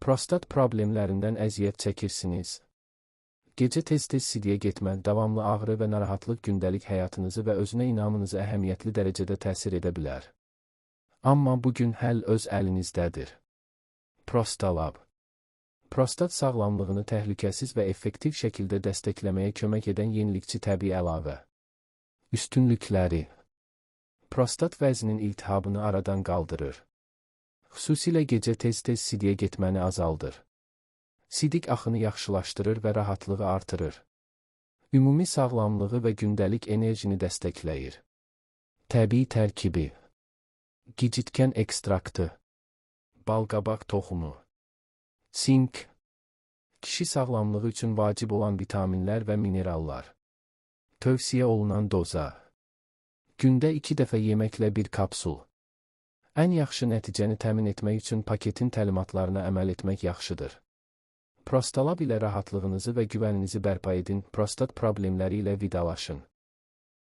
Prostat problemlərindən əziyyət çəkirsiniz. Gecə tez-tez sidiyə getmə, davamlı ağrı və narahatlıq gündəlik həyatınızı və özünə inamınızı əhəmiyyətli dərəcədə təsir edə bilər. Amma bugün həll öz əlinizdədir. Prostalab. Prostat sağlamlığını təhlükəsiz və effektiv şəkildə dəstəkləməyə kömək edən yenilikçi təbii əlavə. Üstünlükləri. Prostat vəzinin iltihabını aradan qaldırır. Xüsusilə gecə tez-tez sidiyə getməni azaldır. Sidik axını yaxşılaşdırır və rahatlığı artırır. Ümumi sağlamlığı və gündəlik enerjini dəstəkləyir. Təbii tərkibi. Gicitkən ekstraktı. Balqabaq toxumu. Sink. Kişi sağlamlığı üçün vacib olan vitaminlər və minerallar. Tövsiyə olunan doza. Gündə 2 dəfə yeməklə 1 kapsul. Ən yaxşı nəticəni təmin etmək üçün paketin təlimatlarına əməl etmək yaxşıdır. Prostalab ilə rahatlığınızı və güvəninizi bərpa edin, prostat problemləri ilə vidalaşın.